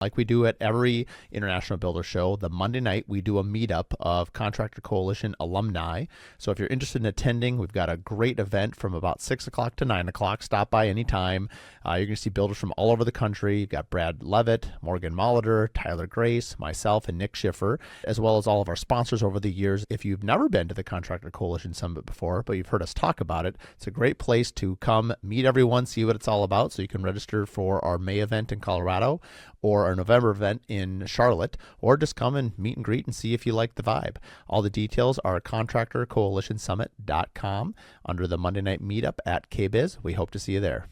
Like we do at every International Builder Show, the Monday night, we do a meetup of Contractor Coalition alumni. So if you're interested in attending, we've got a great event from about 6 o'clock to 9 o'clock. Stop by anytime. You're going to see builders from all over the country. You've got Brad Levitt, Morgan Molitor, Tyler Grace, myself, and Nick Schiffer, as well as all of our sponsors over the years. If you've never been to the Contractor Coalition Summit before, but you've heard us talk about it, it's a great place to come meet everyone, see what it's all about. So you can register for our May event in Colorado or our November event in Charlotte, or just come and meet and greet and see if you like the vibe. All the details are at contractorcoalitionsummit.com under the Monday night meetup at KBiz. We hope to see you there.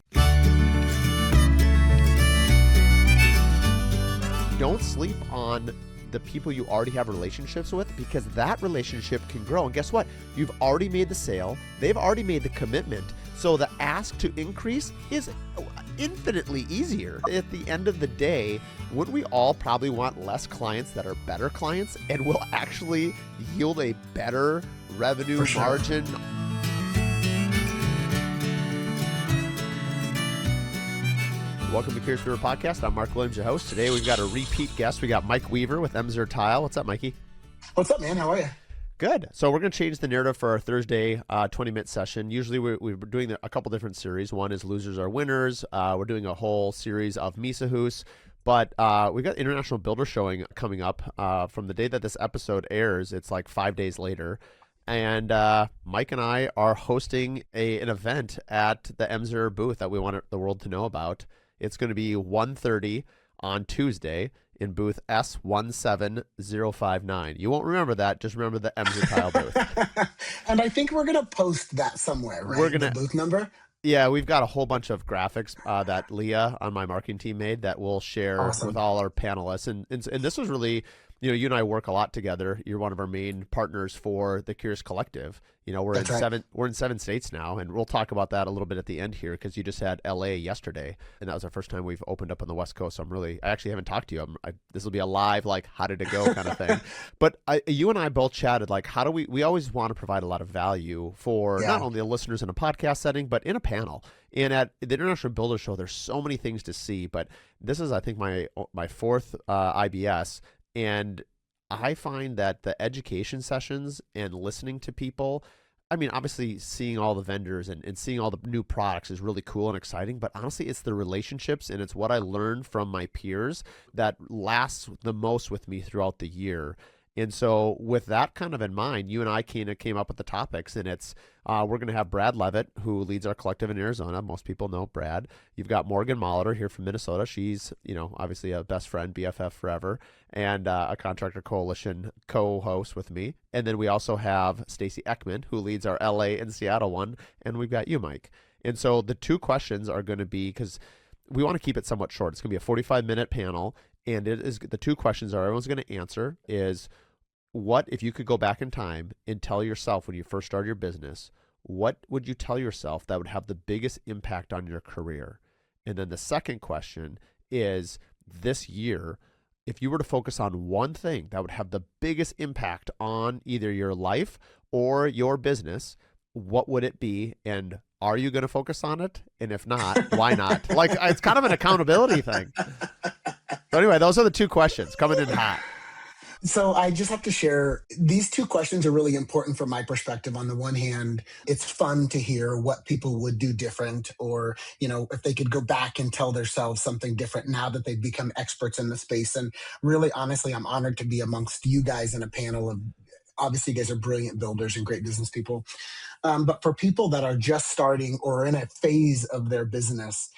Don't sleep on the people you already have relationships with, because that relationship can grow. And guess what? You've already made the sale. They've already made the commitment. So the ask to increase is infinitely easier. At the end of the day, wouldn't we all probably want less clients that are better clients and will actually yield a better revenue margin? Welcome to Curious Builder Podcast. I'm Mark Williams, your host. Today we've got a repeat guest. We got Mike Weaver with Emser Tile. What's up, Mikey? What's up, man? How are you? Good. So we're going to change the narrative for our Thursday 20-minute session. Usually we're doing a couple different series. One is Losers Are Winners. We're doing a whole series of Misahus. But we've got International Builder Showing coming up from the day that this episode airs. It's like 5 days later. And Mike and I are hosting an event at the Emser booth that we want the world to know about. It's going to be 1:30 on Tuesday in booth S17059. You won't remember that. Just remember the Emser Tile booth. And I think we're going to post that somewhere, right? We're gonna, the booth number? Yeah, we've got a whole bunch of graphics that Leah on my marketing team made that we'll share with all our panelists. And this was really, you and I work a lot together. You're one of our main partners for the Curious Collective. We're in 7 states now, and we'll talk about that a little bit at the end here, because you just had LA yesterday, and that was our first time we've opened up on the West Coast. So I actually haven't talked to you. This will be a live, like, how did it go kind of thing. But you and I both chatted, like, how do we always want to provide a lot of value for not only the listeners in a podcast setting, but in a panel. And at the International Builder Show, there's so many things to see, but this is, I think, my fourth IBS. And I find that the education sessions and listening to people, I mean, obviously seeing all the vendors and seeing all the new products is really cool and exciting, but honestly, it's the relationships and it's what I learned from my peers that lasts the most with me throughout the year. And so with that kind of in mind, you and I kind of came up with the topics, and it's we're going to have Brad Levitt, who leads our collective in Arizona. Most people know Brad. You've got Morgan Molitor here from Minnesota. She's, obviously a best friend, BFF forever, and a Contractor Coalition co-host with me. And then we also have Stacy Ekman, who leads our LA and Seattle one. And we've got you, Mike. And so the two questions are going to be, because we want to keep it somewhat short. It's going to be a 45-minute panel. And it is the two questions are everyone's going to answer is, what, if you could go back in time and tell yourself when you first started your business, what would you tell yourself that would have the biggest impact on your career? And then the second question is, this year, if you were to focus on one thing that would have the biggest impact on either your life or your business, what would it be? And are you going to focus on it? And if not, why not? Like, it's kind of an accountability thing. So anyway, those are the two questions coming in hot. So I just have to share, these two questions are really important from my perspective. On the one hand, it's fun to hear what people would do different, or, if they could go back and tell themselves something different now that they've become experts in the space. And really, honestly, I'm honored to be amongst you guys in a panel of, obviously, you guys are brilliant builders and great business people. But for people that are just starting or in a phase of their business,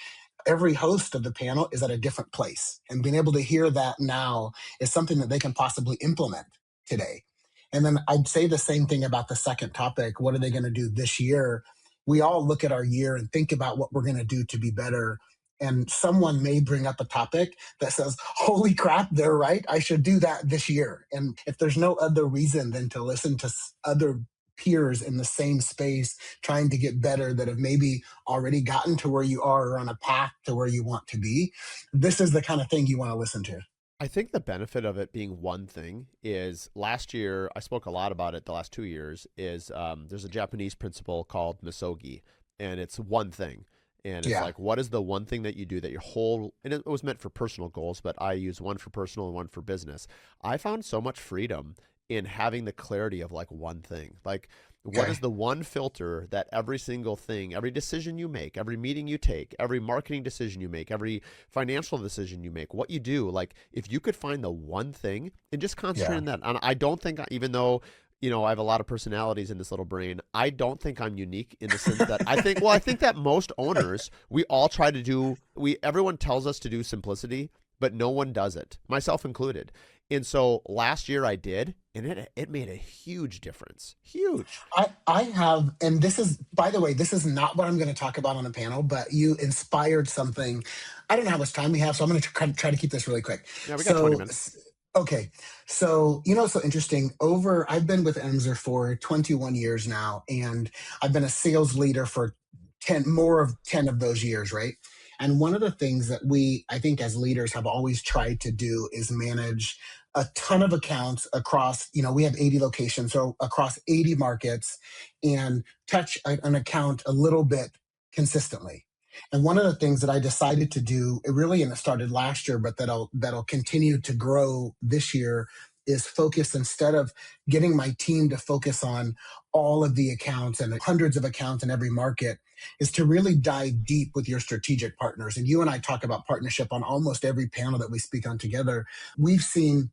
every host of the panel is at a different place. And being able to hear that now is something that they can possibly implement today. And then I'd say the same thing about the second topic. What are they going to do this year? We all look at our year and think about what we're going to do to be better. And someone may bring up a topic that says, holy crap, they're right. I should do that this year. And if there's no other reason than to listen to other peers in the same space trying to get better that have maybe already gotten to where you are or on a path to where you want to be, this is the kind of thing you want to listen to. I think the benefit of it being one thing is, last year, I spoke a lot about it the last 2 years, is there's a Japanese principle called misogi, and it's one thing. And it's Yeah. like, what is the one thing that you do that your whole, and it was meant for personal goals, but I use one for personal and one for business. I found so much freedom in having the clarity of like one thing. Like, what is Okay. the one filter that every single thing, every decision you make, every meeting you take, every marketing decision you make, every financial decision you make, what you do, like if you could find the one thing and just concentrate Yeah. on that. And I don't think, even though, I have a lot of personalities in this little brain, I don't think I'm unique in the sense that I think that most owners, we all try to do, everyone tells us to do simplicity, but no one does it, myself included. And so last year I did, and it made a huge difference. Huge. I have, and this is, by the way, this is not what I'm going to talk about on the panel, but you inspired something. I don't know how much time we have, so I'm going to try to keep this really quick. Yeah, we got 20 So, minutes. okay. So, so interesting. I've been with Emser for 21 years now, and I've been a sales leader for 10, more of 10 of those years, right? And one of the things that I think, as leaders have always tried to do is manage a ton of accounts across, we have 80 locations, so across 80 markets, and touch an account a little bit consistently. And one of the things that I decided to do, and it started last year, but that'll continue to grow this year, is focus, instead of getting my team to focus on all of the accounts and hundreds of accounts in every market, is to really dive deep with your strategic partners. And you and I talk about partnership on almost every panel that we speak on together. We've seen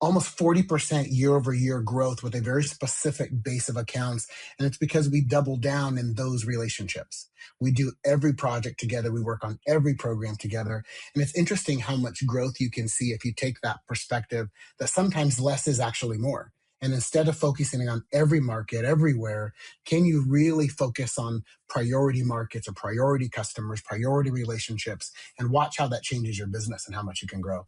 almost 40% year over year growth with a very specific base of accounts. And it's because we double down in those relationships. We do every project together. We work on every program together. And it's interesting how much growth you can see if you take that perspective, that sometimes less is actually more. And instead of focusing on every market everywhere, can you really focus on priority markets or priority customers, priority relationships, and watch how that changes your business and how much you can grow?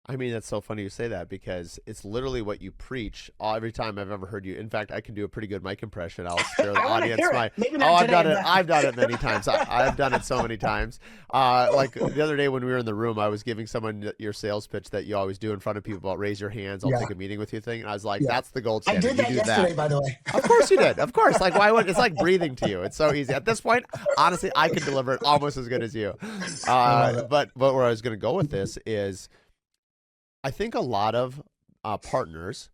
I mean, that's so funny you say that because it's literally what you preach every time I've ever heard you. In fact, I can do a pretty good mic impression. I'll spare the I want to audience hear it. my, Maybe oh, not I've today, done it. but I've done it many times. I've done it so many times. Like the other day when we were in the room, I was giving someone your sales pitch that you always do in front of people about raise your hands, I'll yeah, take a meeting with you thing. And I was like, yeah. that's the gold I standard. did You that do that. yesterday, by the way. Of course you did. Of course. Like why would it's like breathing to you. It's so easy. At this point, honestly, I can deliver it almost as good as you. I love it. But where I was going to go with this is I think a lot of partners,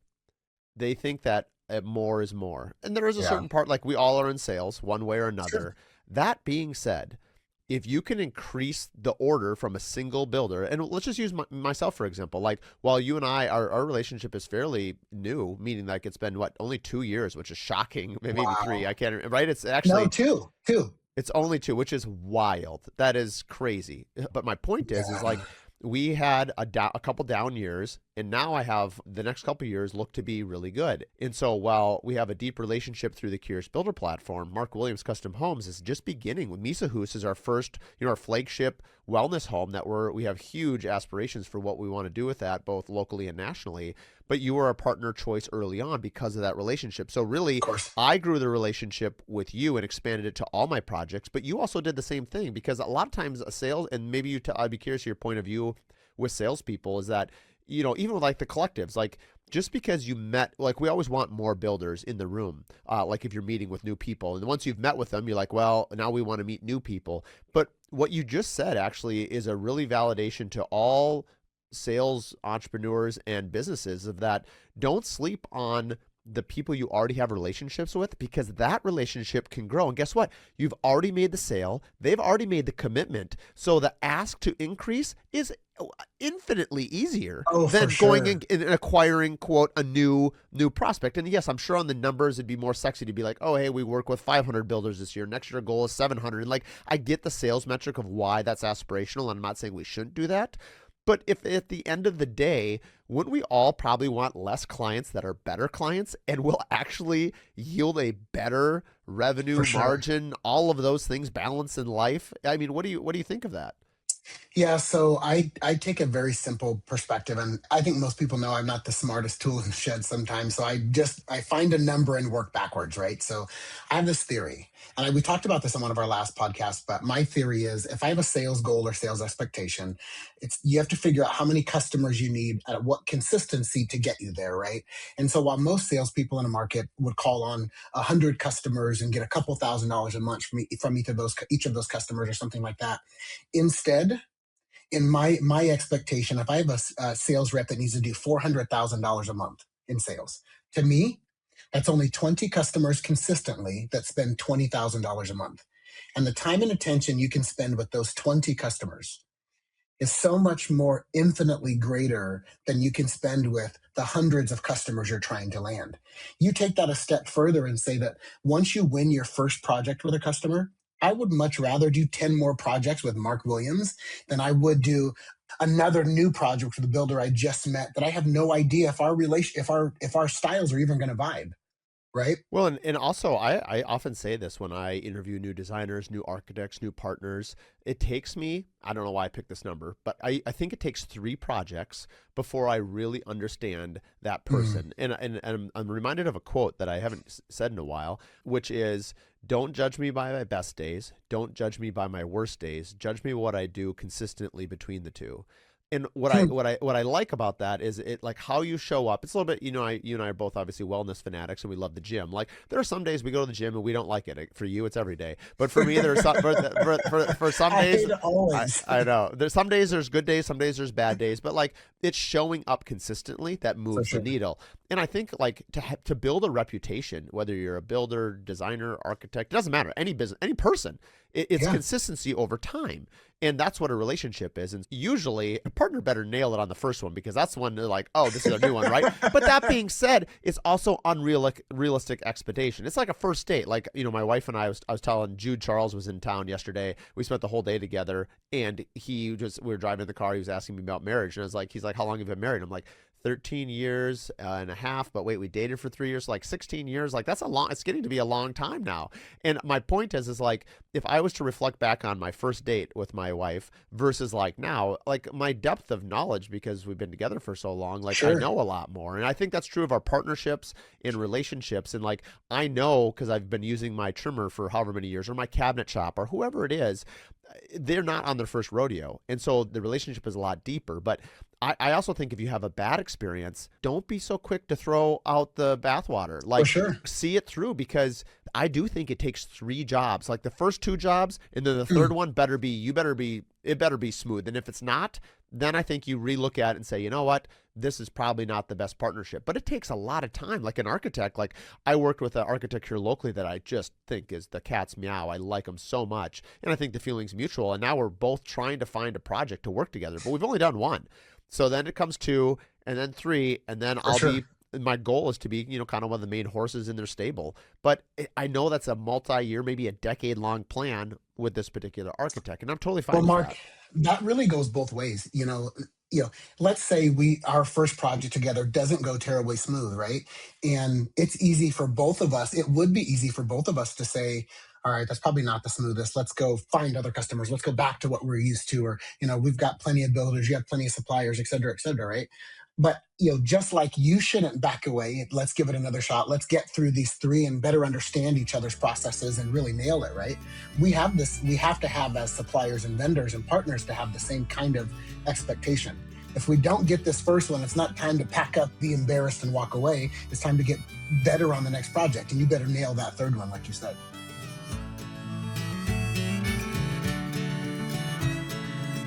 they think that more is more. And there is a Yeah, certain part, like we all are in sales one way or sure. another. That being said, if you can increase the order from a single builder, and let's just use myself for example, like while you and I, our relationship is fairly new, meaning like it's been what, only 2 years, which is shocking, maybe three, Wow. I can't, right? It's No, actually, two, two. it's only two, which is wild. That is crazy. But my point is Yeah, like we had a couple down years, and now I have the next couple years look to be really good. And so while we have a deep relationship through the Curious Builder platform, Mark Williams Custom Homes is just beginning. With Misa Hoos is our first, our flagship wellness home that we have huge aspirations for what we want to do with that, both locally and nationally. But you were a partner choice early on because of that relationship. So really, of course. I grew the relationship with you and expanded it to all my projects, but you also did the same thing because a lot of times a sales, and maybe I'd be curious your point of view with salespeople is that, even with like the collectives, like just because you met, like we always want more builders in the room. Like if you're meeting with new people and once you've met with them, you're like, well, now we want to meet new people. But what you just said actually is a really validation to all sales entrepreneurs and businesses of that. Don't sleep on the people you already have relationships with because that relationship can grow. And guess what? You've already made the sale. They've already made the commitment. So the ask to increase is infinitely easier Oh, for than going sure. and acquiring, quote, a new prospect. And yes, I'm sure on the numbers it'd be more sexy to be like, oh, hey, we work with 500 builders this year. Next year goal is 700. And like, I get the sales metric of why that's aspirational. And I'm not saying we shouldn't do that. But if at the end of the day, wouldn't we all probably want less clients that are better clients and will actually yield a better For revenue sure. margin, all of those things balance in life? I mean, what do you think of that? Yeah, so I take a very simple perspective, and I think most people know I'm not the smartest tool in the shed sometimes. So I find a number and work backwards, right? So I have this theory, and we talked about this on one of our last podcasts. But my theory is, if I have a sales goal or sales expectation, it's you have to figure out how many customers you need at what consistency to get you there, right? And so while most salespeople in a market would call on 100 customers and get a couple $1,000s a month from each of those customers or something like that, instead, in my expectation, if I have a sales rep that needs to do $400,000 a month in sales, to me, that's only 20 customers consistently that spend $20,000 a month. And the time and attention you can spend with those 20 customers is so much more infinitely greater than you can spend with the hundreds of customers you're trying to land. You take that a step further and say that once you win your first project with a customer, I would much rather do 10 more projects with Mark Williams than I would do another new project with a builder I just met that I have no idea if our styles are even going to vibe, right? Well, and also I often say this when I interview new designers, new architects, new partners. It takes me, I don't know why I picked this number, but I think it takes 3 projects before I really understand that Mm, person. And I'm reminded of a quote that I haven't said in a while, which is, don't judge me by my best days. Don't judge me by my worst days. Judge me what I do consistently between the two. And hmm, what I like about that is it, like, how you show up. It's a little bit, you and I are both obviously wellness fanatics, and we love the gym. Like, there are some days we go to the gym and we don't like it. For you, it's every day, but for me, there's some for some I days. hate it always. I know there's some days there's good days, some days there's bad days, but like, it's showing up consistently that For moves the sure. needle. And I think, like, to build a reputation, whether you're a builder, designer, architect, it doesn't matter. Any business, any person, it's Yeah. consistency over time. And that's what a relationship is. And usually a partner better nail it on the first one, because that's when they're like, oh, this is a new one, right? But that being said, it's also unrealistic expectation. It's like a first date. Like, my wife and I was telling Jude Charles was in town yesterday. We spent the whole day together, and we were driving in the car. He was asking me about marriage. And he's like, how long have you been married? I'm like, 13 years and a half, but wait, we dated for 3 years, like 16 years. Like, it's getting to be a long time now. And my point is like, if I was to reflect back on my first date with my wife versus like now, like, my depth of knowledge, because we've been together for so long, like, I Sure. know a lot more. And I think that's true of our partnerships and relationships. And like, I know, because I've been using my trimmer for however many years, or my cabinet shop, or whoever it is, they're not on their first rodeo. And so the relationship is a lot deeper. But I also think if you have a bad experience, don't be so quick to throw out the bathwater. For Like, sure. see it through, because I do think it takes 3 jobs. Like, the first 2 jobs, and then the third Mm. one it better be smooth. And if it's not, then I think you relook at it and say, you know what, this is probably not the best partnership. But it takes a lot of time. Like an architect, like, I worked with an architect here locally that I just think is the cat's meow. I like him so much, and I think the feeling's mutual. And now we're both trying to find a project to work together, but we've only done one. So then it comes 2, and then 3, and then For sure. my goal is to be, kind of one of the main horses in their stable. But I know that's a multi-year, maybe a decade-long plan with this particular architect, and I'm totally Well, fine with Mark, that. that really goes both ways. Let's say our first project together doesn't go terribly smooth, right? And it's easy for both of us. It would be easy for both of us to say, all right, that's probably not the smoothest. Let's go find other customers. Let's go back to what we're used to. Or, we've got plenty of builders, you have plenty of suppliers, et cetera, right? But just like you shouldn't back away, let's give it another shot. Let's get through these three and better understand each other's processes and really nail it, right? We have to have, as suppliers and vendors and partners, to have the same kind of expectation. If we don't get this first one, it's not time to pack up, be embarrassed, and walk away. It's time to get better on the next project, and you better nail that third one, like you said.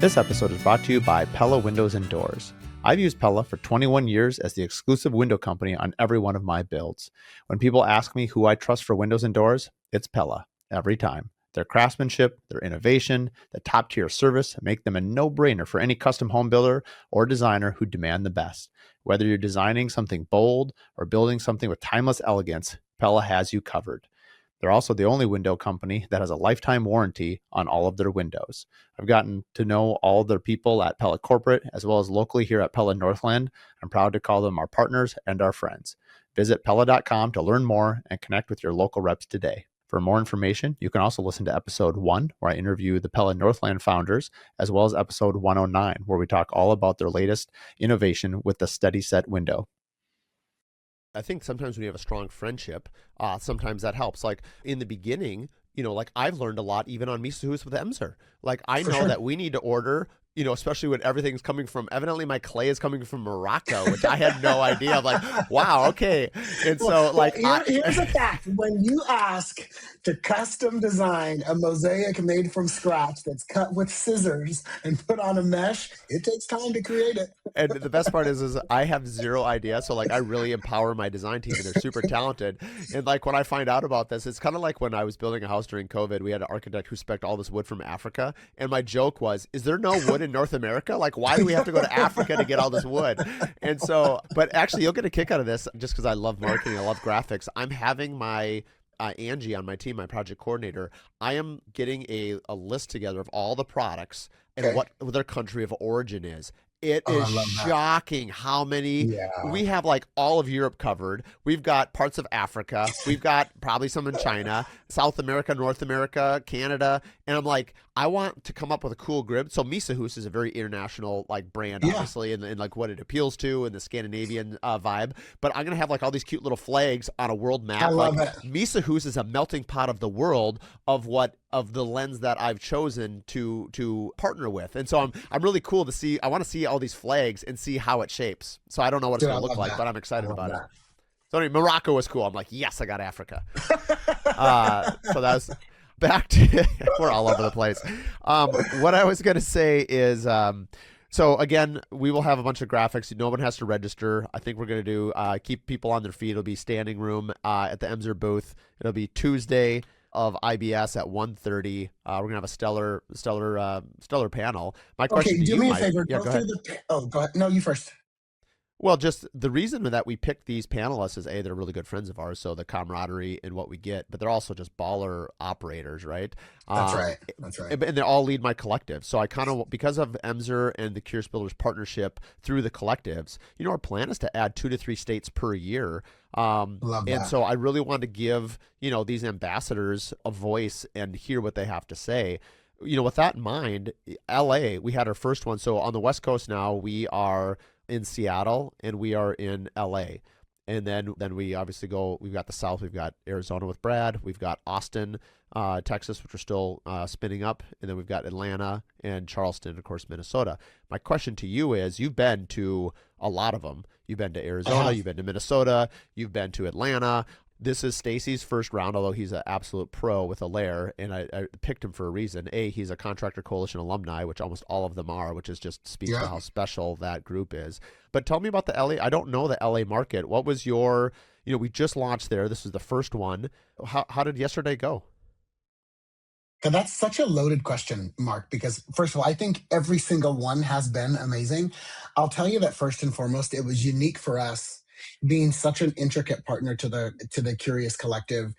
This episode is brought to you by Pella Windows and Doors. I've used Pella for 21 years as the exclusive window company on every one of my builds. When people ask me who I trust for windows and doors, it's Pella, every time. Their craftsmanship, their innovation, the top tier service make them a no-brainer for any custom home builder or designer who demand the best. Whether you're designing something bold or building something with timeless elegance, Pella has you covered. They're also the only window company that has a lifetime warranty on all of their windows. I've gotten to know all of their people at Pella Corporate, as well as locally here at Pella Northland. I'm proud to call them our partners and our friends. Visit Pella.com to learn more and connect with your local reps today. For more information, you can also listen to episode 1, where I interview the Pella Northland founders, as well as episode 109, where we talk all about their latest innovation with the Steady Set window. I think sometimes when you have a strong friendship, sometimes that helps. Like in the beginning, like I've learned a lot even on Miso with Emser. Like I know that we need to order, especially when everything's coming from, evidently my clay is coming from Morocco, which I had no idea. I'm like, wow, okay. And so here's a fact. When you ask to custom design a mosaic made from scratch that's cut with scissors and put on a mesh, it takes time to create it. And the best part is I have zero idea. So like I really empower my design team and they're super talented. And like when I find out about this, it's kind of like when I was building a house during COVID, we had an architect who spec'd all this wood from Africa. And my joke was, is there no wood in North America? Like, why do we have to go to Africa to get all this wood? And so, but actually you'll get a kick out of this just because I love marketing. I love graphics. I'm having my Angie on my team, my project coordinator, I am getting a list together of all the products and what their country of origin is. It is shocking how many we have. Like all of Europe covered. We've got parts of Africa. We've got probably some in China, South America, North America, Canada. And I'm like, I want to come up with a cool grid. So Miso is a very international like brand, obviously, and like what it appeals to and the Scandinavian vibe. But I'm gonna have like all these cute little flags on a world map. I love it. Miso is a melting pot of the world of the lens that I've chosen to partner with. And so I'm really cool to see. I want to see all these flags and see how it shapes. So I don't know what it's going to look like, but I'm excited about it. So anyway, Morocco was cool. I'm like, yes, I got Africa. So that was back to, we're all over the place. What I was going to say is, so again, we will have a bunch of graphics. No one has to register. I think we're going to do, keep people on their feet. It'll be standing room at the Emser booth. It'll be Tuesday of IBS at 1:30. We're gonna have a stellar panel. My question to you, do me a Mike, favor. go ahead. Go ahead. No, you first. Well, just the reason that we picked these panelists is they're really good friends of ours, so the camaraderie and what we get, but they're also just baller operators, right? That's right. And they all lead my collective. So I kind of, because of Emser and the Curious Builders partnership through the collectives, our plan is to add 2 to 3 states per year. And so I really want to give, these ambassadors a voice and hear what they have to say. With that in mind, LA, we had our first one. So on the West Coast now, we are in Seattle and we are in LA. And then we obviously we've got the South, we've got Arizona with Brad, we've got Austin, Texas, which we're still spinning up. And then we've got Atlanta and Charleston, of course, Minnesota. My question to you is, you've been to a lot of them. You've been to Arizona, you've been to Minnesota, you've been to Atlanta. This is Stacy's first round, although he's an absolute pro with Alaire, and I picked him for a reason. He's a Contractor Coalition alumni, which almost all of them are, which is just speaks to how special that group is. But tell me about the LA. I don't know the LA market. What was your, we just launched there. This is the first one. How did yesterday go? That's such a loaded question, Mark, because first of all, I think every single one has been amazing. I'll tell you that first and foremost, it was unique for us being such an intricate partner to the Curious Collective,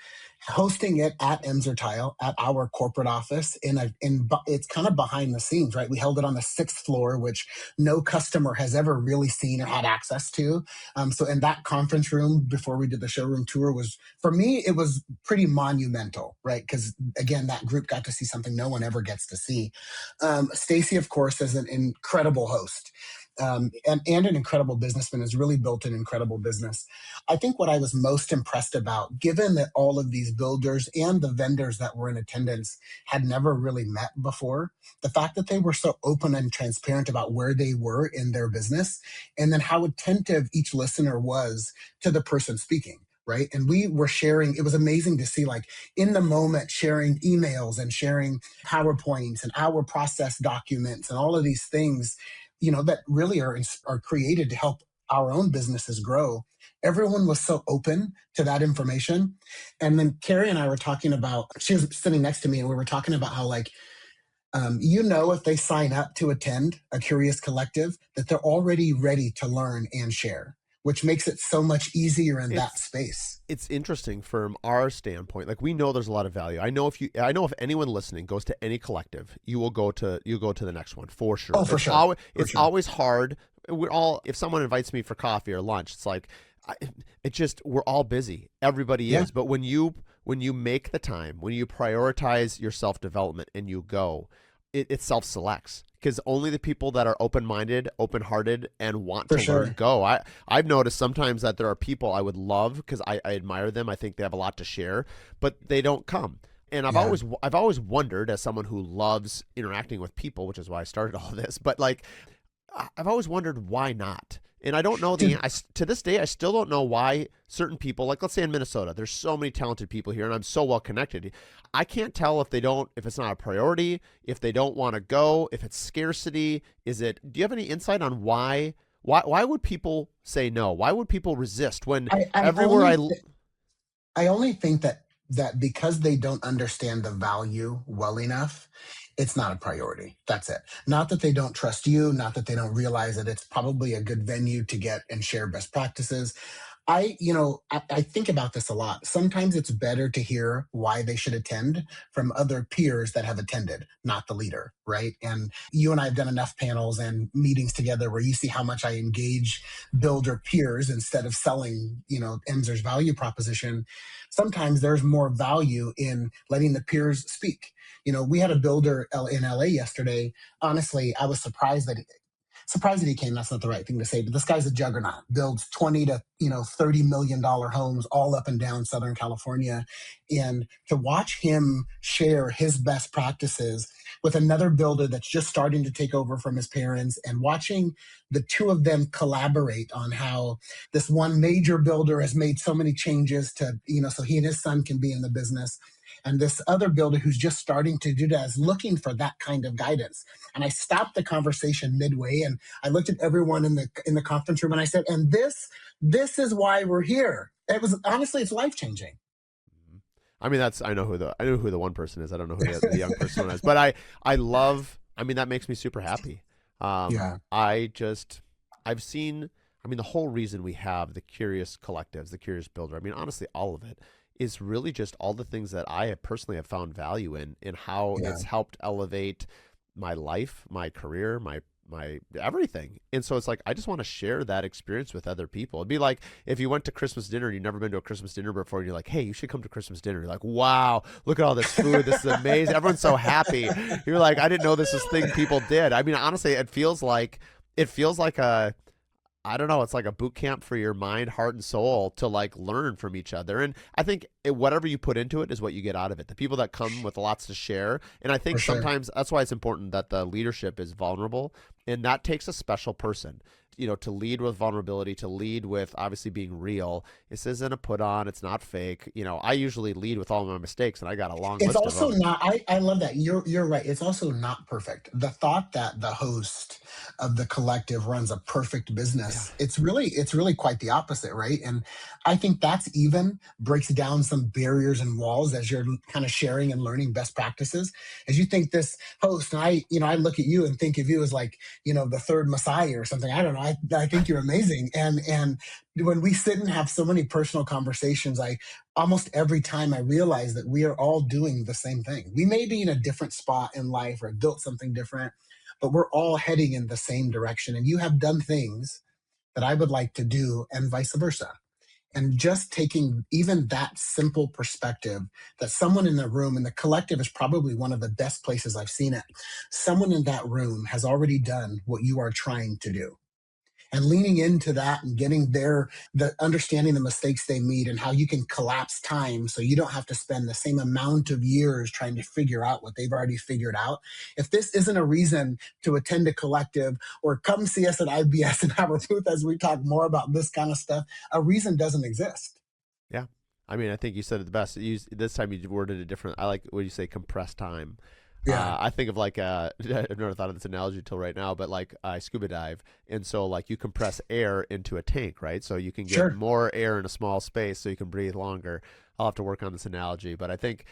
hosting it at Emser Tile at our corporate office it's kind of behind the scenes, right? We held it on the 6th floor, which no customer has ever really seen or had access to. So in that conference room before we did the showroom tour for me, it was pretty monumental, right? Because again, that group got to see something no one ever gets to see. Stacy, of course, is an incredible host. And an incredible businessman, has really built an incredible business. I think what I was most impressed about, given that all of these builders and the vendors that were in attendance had never really met before, the fact that they were so open and transparent about where they were in their business, and then how attentive each listener was to the person speaking. Right. And we were sharing, it was amazing to see, like, in the moment, sharing emails and sharing PowerPoints and our process documents and all of these things, that really are created to help our own businesses grow. Everyone was so open to that information. And then Carrie and I were talking about, she was sitting next to me, and we were talking about how, like, if they sign up to attend a Curious Collective, that they're already ready to learn and share, which makes it so much easier in that space. It's interesting from our standpoint. Like, we know there's a lot of value. I know if anyone listening goes to any collective, you go to the next one for sure. Oh, for sure. It's always hard. If someone invites me for coffee or lunch, it's like, we're all busy. Everybody is. But when you when you make the time, when you prioritize your self-development and you go, it self-selects, because only the people that are open-minded, open-hearted, and want For to learn sure. go. I've noticed sometimes that there are people I would love because I admire them. I think they have a lot to share, but they don't come. And Yeah. I've always wondered, as someone who loves interacting with people, which is why I started all this, but like I've always wondered why not. And I don't know to this day, I still don't know why certain people, like let's say in Minnesota, there's so many talented people here and I'm so well connected. I can't tell if it's not a priority, if they don't want to go, if it's scarcity. Do you have any insight on why would people say no? Why would people resist when I everywhere I only think that because they don't understand the value well enough, it's not a priority. That's it. Not that they don't trust you, not that they don't realize that it's probably a good venue to get and share best practices. I think about this a lot. Sometimes it's better to hear why they should attend from other peers that have attended, not the leader, right? And you and I have done enough panels and meetings together where you see how much I engage builder peers instead of selling, Emser's value proposition. Sometimes there's more value in letting the peers speak. We had a builder in LA yesterday. Honestly, I was surprised that he came. That's not the right thing to say, but this guy's a juggernaut. Builds 20 to $30 million homes all up and down Southern California, and to watch him share his best practices with another builder that's just starting to take over from his parents, and watching the two of them collaborate on how this one major builder has made so many changes to so he and his son can be in the business. And this other builder who's just starting to do that is looking for that kind of guidance. And I stopped the conversation midway and I looked at everyone in the conference room and I said, and this is why we're here. It was honestly, it's life changing. I mean, I know who the one person is. I don't know who the young person is, but I love. I mean, that makes me super happy. Yeah. I've seen. I mean, the whole reason we have the curious collectives, the curious builder. I mean, honestly, all of it is really just all the things that I have personally have found value in how it's helped elevate my life, my career, my everything. And so it's like I just want to share that experience with other people. It'd be like if you went to Christmas dinner and you've never been to a Christmas dinner before and you're like, hey, you should come to Christmas dinner. You're like, wow, look at all this food. This is amazing. Everyone's so happy. You're like, I didn't know this is a thing people did. I mean, honestly, it feels like a I don't know. It's like a boot camp for your mind, heart, and soul to like learn from each other. And I think whatever you put into it is what you get out of it. The people that come with lots to share. And I think For sure. sometimes that's why it's important that the leadership is vulnerable. And that takes a special person, to lead with vulnerability, to lead with obviously being real. This isn't a put on. It's not fake. I usually lead with all my mistakes and I got a long It's list of also them. not, I love that. You're right. It's also not perfect. The thought that the host of the collective runs a perfect Yeah. business, it's really quite the opposite, right? And I think that's even breaks down some barriers and walls as you're kind of sharing and learning best practices. As you think this host, and I look at you and think of you as like, the third Messiah or something. I don't know. I think you're amazing. And when we sit and have so many personal conversations, I almost every time I realize that we are all doing the same thing. We may be in a different spot in life or built something different, but we're all heading in the same direction. And you have done things that I would like to do, and vice versa. And just taking even that simple perspective that someone in the room, and the collective is probably one of the best places I've seen it. Someone in that room has already done what you are trying to do, and leaning into that and getting the understanding the mistakes they made and how you can collapse time so you don't have to spend the same amount of years trying to figure out what they've already figured out. If this isn't a reason to attend a collective or come see us at IBS and have a booth as we talk more about this kind of stuff, a reason doesn't exist. Yeah. I mean, I think you said it the best. This time you worded it different. I like what you say, compressed time. Yeah. I think of like I've never thought of this analogy until right now, but like I scuba dive, and so like you compress air into a tank, right? So you can get Sure. more air in a small space, so you can breathe longer. I'll have to work on this analogy, but I think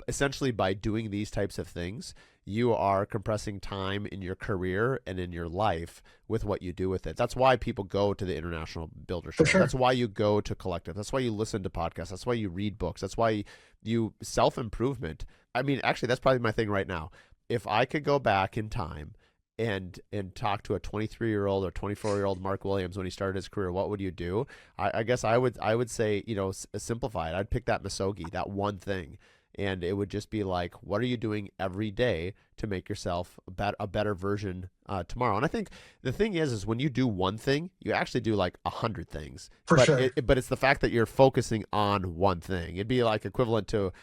essentially by doing these types of things, you are compressing time in your career and in your life with what you do with it. That's why people go to the International Builder For Show. sure. That's why you go to Collective. That's why you listen to podcasts. That's why you read books. That's why you self-improvement. I mean, actually, that's probably my thing right now. If I could go back in time and talk to a 23-year-old or 24-year-old Mark Williams when he started his career, what would you do? I guess I would say, simplify it. I'd pick that misogi, that one thing. And it would just be like, what are you doing every day to make yourself a better version tomorrow? And I think the thing is when you do one thing, you actually do like 100 things. For sure. But it's the fact that you're focusing on one thing. It'd be like equivalent to,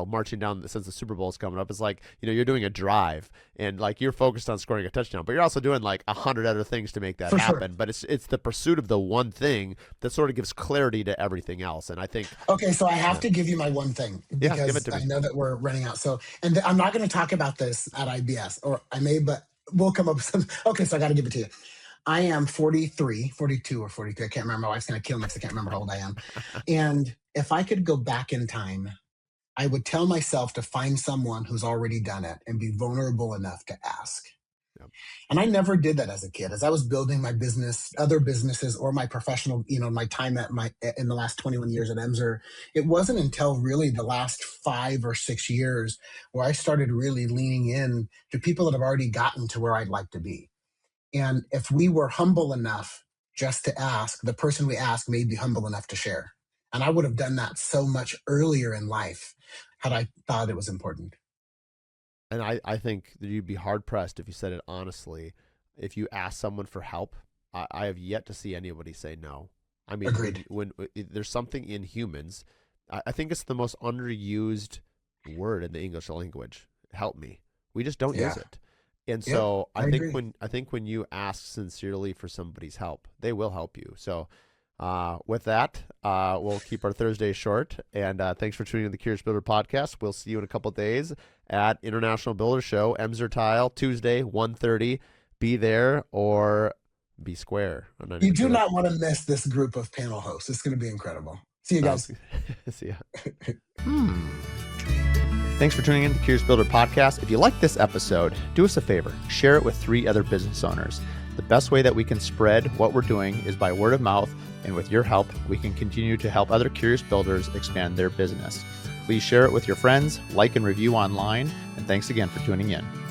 marching down, since the Super Bowl is coming up. It's like, you're doing a drive and like you're focused on scoring a touchdown, but you're also doing like 100 other things to make that For happen. sure. But it's the pursuit of the one thing that sort of gives clarity to everything else. And I think. Okay, so I have to give you my one thing because give it to me. I know that we're running out. So, and I'm not going to talk about this at IBS, or I may, but we'll come up with some. Okay, so I got to give it to you. I am 43, 42 or 43. I can't remember. My wife's going to kill me because I can't remember how old I am. And if I could go back in time, I would tell myself to find someone who's already done it and be vulnerable enough to ask. Yep. And I never did that as a kid. As I was building my business, other businesses, or my professional, my time in the last 21 years at Emser, it wasn't until really the last 5 or 6 years where I started really leaning in to people that have already gotten to where I'd like to be. And if we were humble enough just to ask, the person we ask may be humble enough to share. And I would have done that so much earlier in life had I thought it was important. And I think that you'd be hard pressed if you said it honestly. If you ask someone for help, I have yet to see anybody say no. I mean, Agreed. when there's something in humans, I think it's the most underused word in the English language. Help me. We just don't use it. And so I think when you ask sincerely for somebody's help, they will help you. So with that, we'll keep our Thursday short. And thanks for tuning in to the Curious Builder podcast. We'll see you in a couple of days at International Builder Show, Emser Tile, Tuesday, 1:30. Be there or be square. You do not want to miss this group of panel hosts. It's going to be incredible. See you guys. See ya. Thanks for tuning in to the Curious Builder podcast. If you like this episode, do us a favor. Share it with 3 other business owners. The best way that we can spread what we're doing is by word of mouth, and with your help, we can continue to help other curious builders expand their business. Please share it with your friends, like and review online, and thanks again for tuning in.